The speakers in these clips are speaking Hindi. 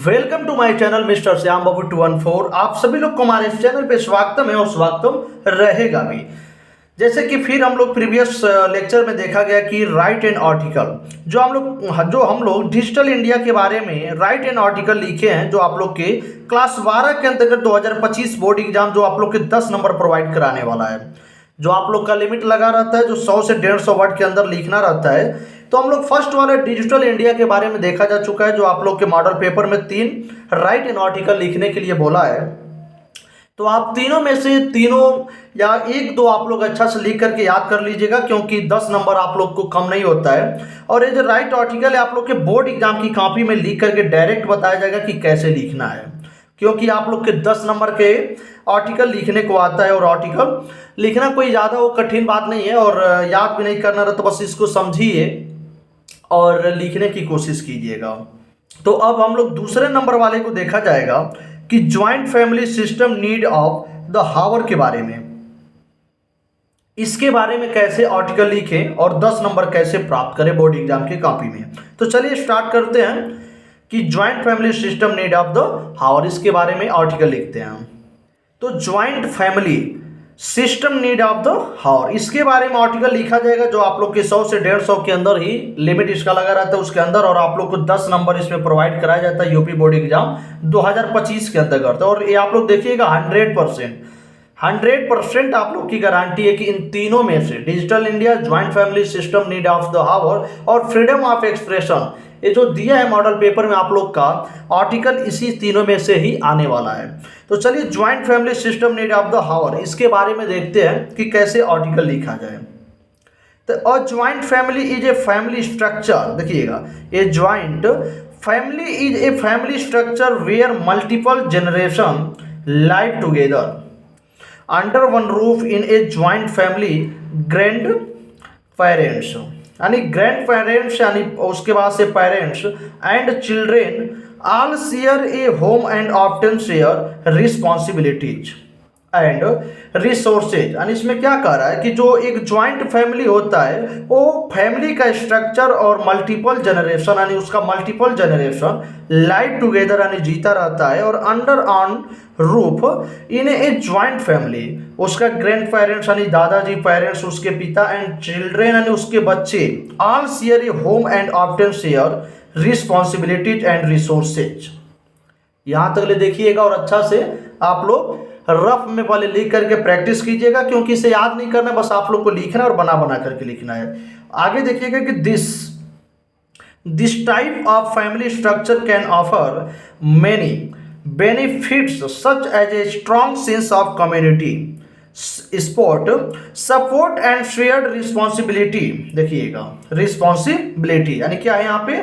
Welcome to my channel mister Shyam Babu 214। आप सभी लोग को हमारे इस चैनल पे स्वागतम है और स्वागतम रहेगा भी। जैसे कि फिर हम लोग प्रीवियस लेक्चर में देखा गया कि राइट एन आर्टिकल जो हम लोग डिजिटल इंडिया के बारे में राइट एन आर्टिकल लिखे हैं, जो आप लोग के क्लास 12 के अंतर्गत 2025 बोर्ड एग्जाम जो आप लोग के 10 नंबर प्रोवाइड कराने वाला है। जो आप लोग का लिमिट लगा रहता है, जो 100 से 150 वर्ड के अंदर लिखना रहता है, तो हम लोग फर्स्ट वाले डिजिटल इंडिया के बारे में देखा जा चुका है, जो आप लोग के मॉडल पेपर में 3 राइट एन आर्टिकल लिखने के लिए बोला है। तो आप तीनों में से तीनों या एक दो आप लोग अच्छा से लिख करके याद कर लीजिएगा, क्योंकि 10 नंबर आप लोग को कम नहीं होता है। और ये जो राइट आर्टिकल है, आप लोग के बोर्ड एग्जाम की कॉपी में लिख करके डायरेक्ट बताया जाएगा कि कैसे लिखना है, क्योंकि आप लोग के 10 नंबर के आर्टिकल लिखने को आता है। और आर्टिकल लिखना कोई ज़्यादा वो कठिन बात नहीं है, और याद भी नहीं करना रहा, तो बस इसको समझिए और लिखने की कोशिश कीजिएगा। तो अब हम लोग दूसरे नंबर वाले को देखा जाएगा कि joint family system need of the hour के बारे में। इसके बारे में कैसे आर्टिकल लिखें और 10 नंबर कैसे प्राप्त करें बोर्ड एग्जाम की कॉपी में। तो चलिए स्टार्ट करते हैं कि joint family system need of the hour, इसके बारे में आर्टिकल लिखते हैं। तो joint family system need of the hour, इसके बारे में आर्टिकल लिखा जाएगा, जो आप लोग के 100 से 150 के अंदर ही लिमिट इसका लगा रहता है उसके अंदर, और आप लोग को 10 नंबर इसमें प्रोवाइड कराया जाता है यूपी बोर्ड एग्जाम 2025 के अंतर्गत। और ये आप लोग देखिएगा 100% आप लोग की गारंटी है कि इन तीनों में से digital India, joint family system need of the hour और फ्रीडम ऑफ एक्सप्रेशन, ये जो दिया है मॉडल पेपर में आप लोग का आर्टिकल, इसी तीनों में से ही आने वाला है। तो चलिए joint family system need of the hour, इसके बारे में देखते हैं कि कैसे आर्टिकल लिखा जाए। तो joint family is a family structure, देखिएगा, a joint family is a family structure where multiple generation live together under one roof in a joint family. Grandparents यानी ग्रैंड पेरेंट्स यानी उसके बाद से parents and children all share a home and often share responsibilities and resources. यानी इसमें क्या कह रहा है कि जो एक ज्वाइंट फैमिली होता है, वो फैमिली का स्ट्रक्चर और मल्टीपल जनरेशन यानी उसका मल्टीपल जनरेशन लाइव टुगेदर यानी जीता रहता है, और under on roof in a joint family उसका ग्रैंड पेरेंट्स यानी दादाजी, पेरेंट्स उसके पिता, एंड चिल्ड्रेन यानी उसके बच्चे, all share a home and often share responsibilities and resources. यहाँ तक ले देखिएगा और अच्छा से आप लोग रफ में पहले लिख करके प्रैक्टिस कीजिएगा, क्योंकि इसे याद नहीं करना, बस आप लोग को लिखना है और बना बना करके लिखना है। आगे देखिएगा कि this type of family structure can offer many benefits such as a strong sense of community support and shared responsibility. देखिएगा रिस्पॉन्सिबिलिटी यानी क्या है यहाँ पे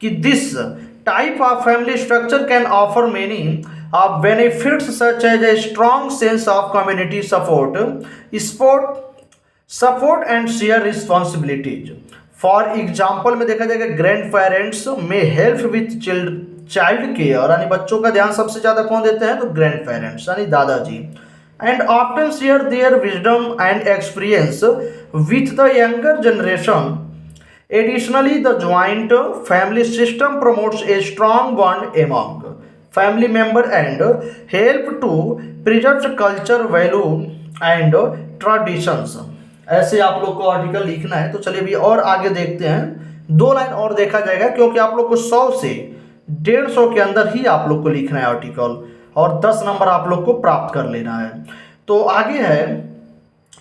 कि this type of family structure can offer many benefits such as a strong sense of community support and share responsibilities. For example में देखा जाएगा ग्रैंड पेरेंट्स में हेल्प विथ चाइल्ड केयर यानी बच्चों का ध्यान सबसे ज़्यादा कौन देते हैं, तो ग्रैंड पेरेंट्स यानी दादाजी, and often share their wisdom and experience with the younger generation. Additionally, the joint family system promotes a strong bond among family member and help to preserve culture, value and traditions। ऐसे आप लोग को आर्टिकल लिखना है। तो चलिए भी और आगे देखते हैं, 2 लाइन और देखा जाएगा, क्योंकि आप लोग को 100 से 150 के अंदर ही आप लोग को लिखना है आर्टिकल, और 10 नंबर आप लोग को प्राप्त कर लेना है। तो आगे है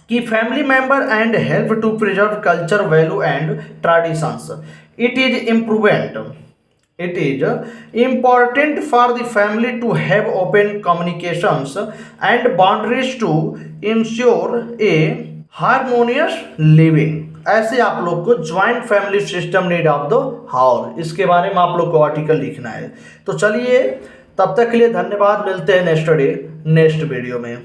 कि family member and help to preserve culture, value and traditions. It is important for the family to have open communications and boundaries to ensure a harmonious living। ऐसे आप लोग को joint family system need of the hour, इसके बारे में आप लोग को आर्टिकल लिखना है। तो चलिए तब तक के लिए धन्यवाद, मिलते हैं नेक्स्ट वीडियो में।